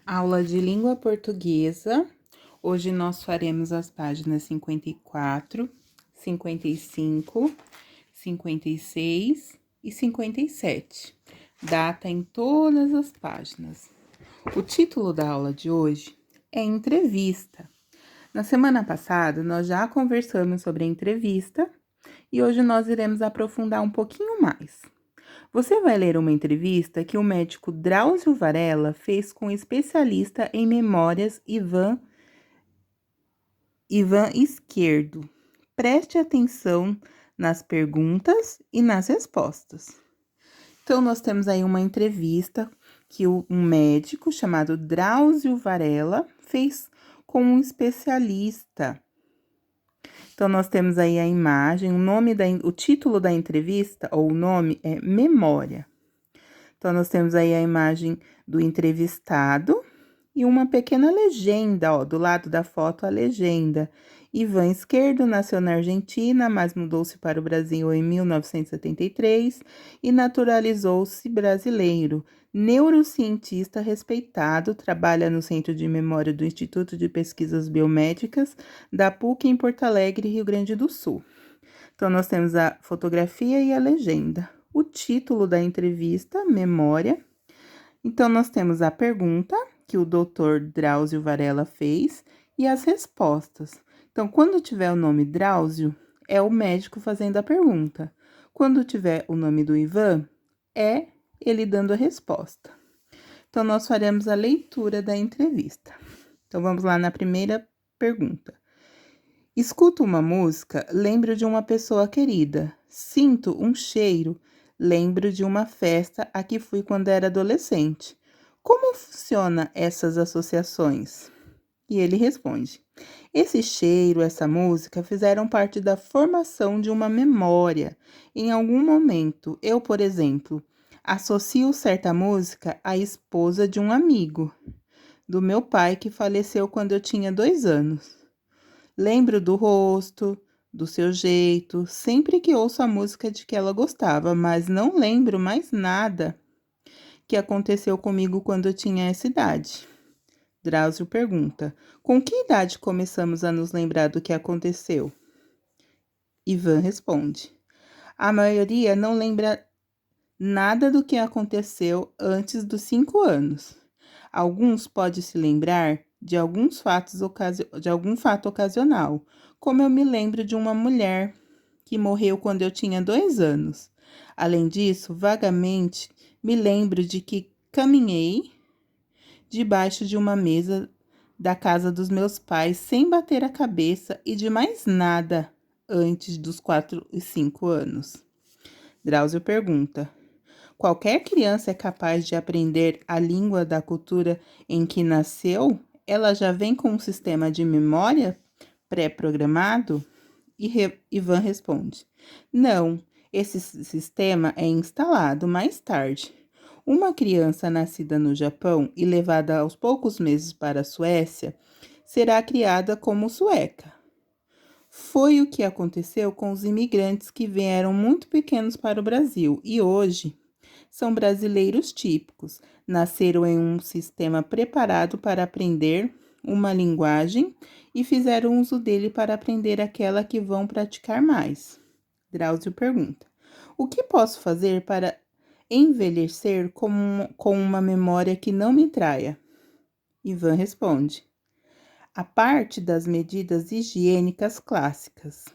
Aula de língua portuguesa. Hoje nós faremos as páginas 54, 55, 56 e 57. Data em todas as páginas. O título da aula de hoje é entrevista. Na semana passada, nós já conversamos sobre a entrevista e hoje nós iremos aprofundar um pouquinho mais. Você vai ler uma entrevista que o médico Drauzio Varella fez com o especialista em memórias Ivan Esquerdo. Preste atenção nas perguntas e nas respostas. Então, nós temos aí uma entrevista que um médico chamado Drauzio Varella fez com um especialista. Então, nós temos aí a imagem, o título da entrevista, ou o nome é Memória. Então, nós temos aí a imagem do entrevistado e uma pequena legenda, ó, do lado da foto a legenda. Ivan Esquerdo nasceu na Argentina, mas mudou-se para o Brasil em 1973 e naturalizou-se brasileiro. Neurocientista respeitado, trabalha no Centro de Memória do Instituto de Pesquisas Biomédicas da PUC em Porto Alegre, Rio Grande do Sul. Então, nós temos a fotografia e a legenda. O título da entrevista, Memória. Então, nós temos a pergunta que o Dr. Drauzio Varella fez e as respostas. Então, quando tiver o nome Drauzio, é o médico fazendo a pergunta. Quando tiver o nome do Ivan, é ele dando a resposta. Então, nós faremos a leitura da entrevista. Então, vamos lá na primeira pergunta. Escuto uma música, lembro de uma pessoa querida. Sinto um cheiro, lembro de uma festa a que fui quando era adolescente. Como funcionam essas associações? E ele responde: esse cheiro, essa música fizeram parte da formação de uma memória. Em algum momento, eu, por exemplo, associo certa música à esposa de um amigo do meu pai que faleceu quando eu tinha 2 anos. Lembro do rosto, do seu jeito, sempre que ouço a música de que ela gostava, mas não lembro mais nada que aconteceu comigo quando eu tinha essa idade. Drauzio pergunta: com que idade começamos a nos lembrar do que aconteceu? Ivan responde: a maioria não lembra nada do que aconteceu antes dos 5 anos. Alguns podem se lembrar de algum fato ocasional, como eu me lembro de uma mulher que morreu quando eu tinha 2 anos. Além disso, vagamente me lembro de que caminhei debaixo de uma mesa da casa dos meus pais sem bater a cabeça e de mais nada antes dos 4 e 5 anos. Drauzio pergunta: qualquer criança é capaz de aprender a língua da cultura em que nasceu? Ela já vem com um sistema de memória pré-programado? Ivan responde: não, esse sistema é instalado mais tarde. Uma criança nascida no Japão e levada aos poucos meses para a Suécia será criada como sueca. Foi o que aconteceu com os imigrantes que vieram muito pequenos para o Brasil e hoje são brasileiros típicos. Nasceram em um sistema preparado para aprender uma linguagem e fizeram uso dele para aprender aquela que vão praticar mais. Drauzio pergunta: o que posso fazer para envelhecer com uma memória que não me traia? Ivan responde: a parte das medidas higiênicas clássicas.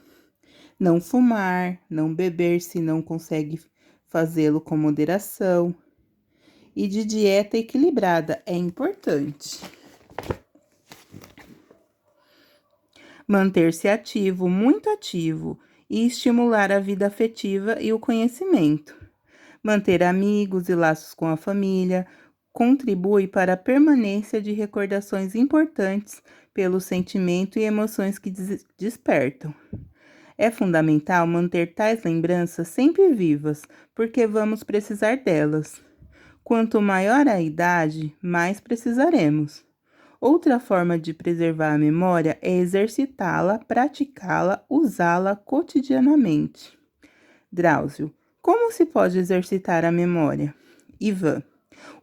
Não fumar, não beber se não consegue fazê-lo com moderação. E de dieta equilibrada é importante. Manter-se ativo, muito ativo, e estimular a vida afetiva e o conhecimento. Manter amigos e laços com a família contribui para a permanência de recordações importantes pelo sentimento e emoções que despertam. É fundamental manter tais lembranças sempre vivas, porque vamos precisar delas. Quanto maior a idade, mais precisaremos. Outra forma de preservar a memória é exercitá-la, praticá-la, usá-la cotidianamente. Drauzio: como se pode exercitar a memória? Ivan: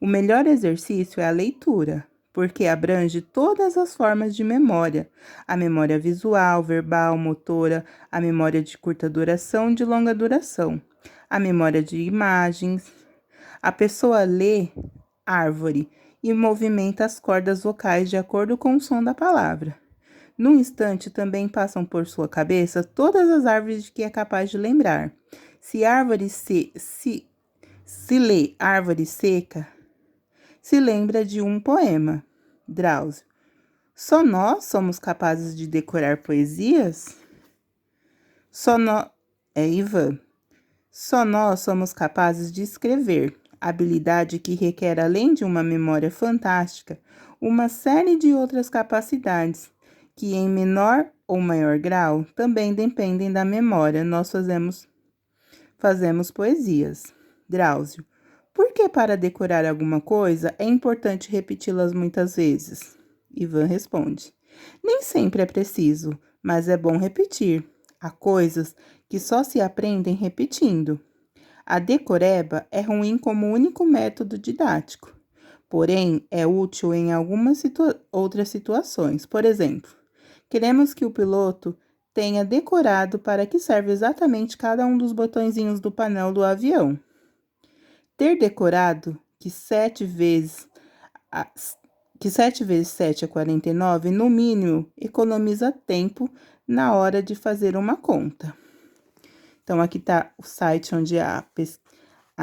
o melhor exercício é a leitura, porque abrange todas as formas de memória: a memória visual, verbal, motora, a memória de curta duração e de longa duração, a memória de imagens. A pessoa lê árvore e movimenta as cordas vocais de acordo com o som da palavra. Num instante também passam por sua cabeça todas as árvores de que é capaz de lembrar. Se lê árvore seca, se lembra de um poema. Drauzio. Só nós somos capazes de decorar poesias? Ivan. Só nós somos capazes de escrever, habilidade que requer, além de uma memória fantástica, uma série de outras capacidades, que em menor ou maior grau também dependem da memória. Nós fazemos poesias. Drauzio. Por que para decorar alguma coisa é importante repeti-las muitas vezes? Ivan responde. Nem sempre é preciso, mas é bom repetir. Há coisas que só se aprendem repetindo. A decoreba é ruim como único método didático, porém é útil em algumas outras situações. Por exemplo, queremos que o piloto tenha decorado para que serve exatamente cada um dos botõezinhos do painel do avião. Ter decorado que 7 vezes 7 é 49, no mínimo, economiza tempo na hora de fazer uma conta. Então, aqui está o site onde a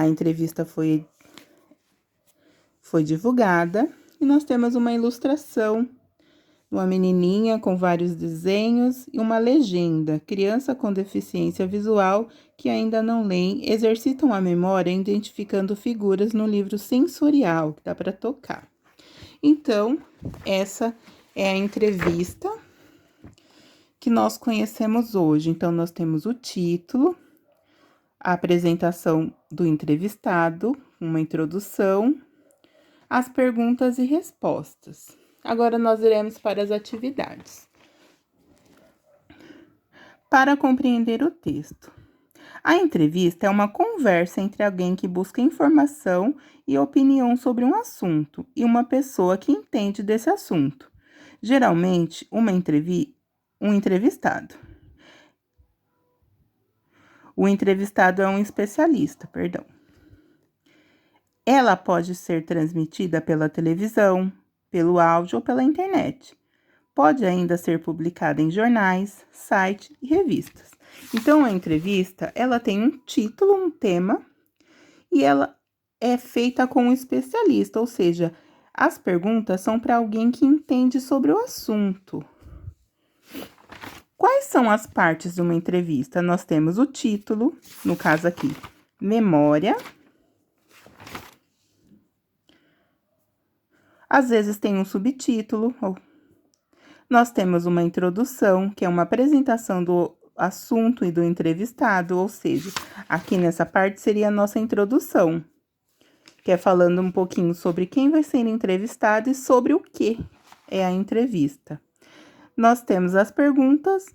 entrevista foi divulgada. E nós temos uma ilustração de uma menininha com vários desenhos e uma legenda. Criança com deficiência visual que ainda não leem exercitam a memória identificando figuras no livro sensorial, que dá para tocar. Então, essa é a entrevista que nós conhecemos hoje. Então, nós temos o título, a apresentação do entrevistado, uma introdução, as perguntas e respostas. Agora, nós iremos para as atividades. Para compreender o texto. A entrevista é uma conversa entre alguém que busca informação e opinião sobre um assunto e uma pessoa que entende desse assunto. Geralmente, um entrevistado. O entrevistado é um especialista, Ela pode ser transmitida pela televisão, pelo áudio ou pela internet. Pode ainda ser publicada em jornais, sites e revistas. Então, a entrevista, ela tem um título, um tema, e ela é feita com um especialista, ou seja, as perguntas são para alguém que entende sobre o assunto. Quais são as partes de uma entrevista? Nós temos o título, no caso aqui, memória. Às vezes tem um subtítulo. Nós temos uma introdução, que é uma apresentação do assunto e do entrevistado, ou seja, aqui nessa parte seria a nossa introdução, que é falando um pouquinho sobre quem vai ser entrevistado e sobre o que é a entrevista. Nós temos as perguntas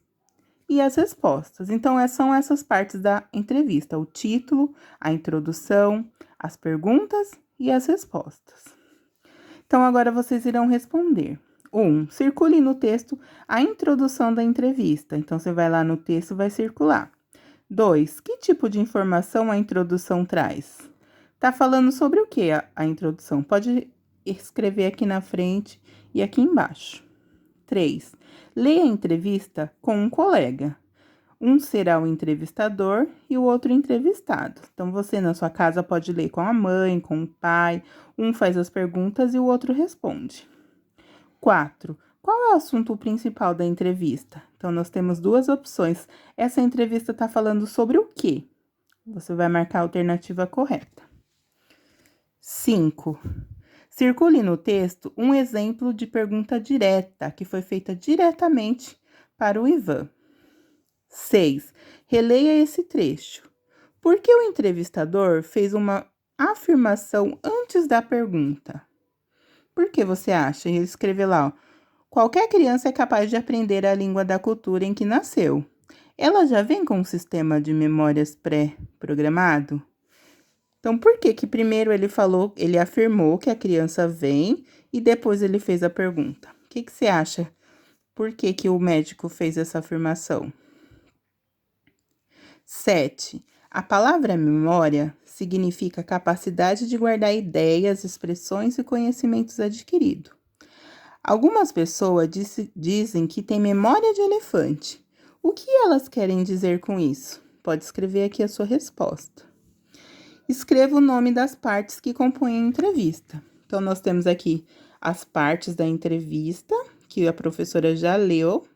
e as respostas. Então, são essas partes da entrevista: o título, a introdução, as perguntas e as respostas. Então, agora vocês irão responder. 1. Circule no texto a introdução da entrevista. Então, você vai lá no texto e vai circular. 2. Que tipo de informação a introdução traz? Tá falando sobre o que a introdução? Pode escrever aqui na frente e aqui embaixo. 3. Leia a entrevista com um colega. Um será o entrevistador e o outro entrevistado. Então, você na sua casa pode ler com a mãe, com o pai. Um faz as perguntas e o outro responde. 4. Qual é o assunto principal da entrevista? Então, nós temos duas opções. Essa entrevista está falando sobre o quê? Você vai marcar a alternativa correta. 5. Circule no texto um exemplo de pergunta direta, que foi feita diretamente para o Ivan. 6. Releia esse trecho. Por que o entrevistador fez uma afirmação antes da pergunta? Por que você acha? Ele escreveu lá, ó, qualquer criança é capaz de aprender a língua da cultura em que nasceu. Ela já vem com um sistema de memórias pré-programado? Então, por que que primeiro ele afirmou que a criança vem e depois ele fez a pergunta? O que que você acha? Por que que o médico fez essa afirmação? 7. A palavra memória significa capacidade de guardar ideias, expressões e conhecimentos adquiridos. Algumas pessoas dizem que têm memória de elefante. O que elas querem dizer com isso? Pode escrever aqui a sua resposta. Escreva o nome das partes que compõem a entrevista. Então, nós temos aqui as partes da entrevista, que a professora já leu,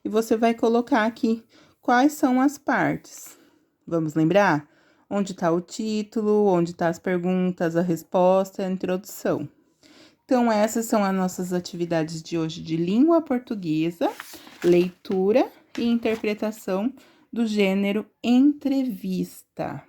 e você vai colocar aqui quais são as partes. Vamos lembrar? Onde está o título, onde estão as perguntas, a resposta e a introdução. Então, essas são as nossas atividades de hoje de língua portuguesa, leitura e interpretação do gênero entrevista.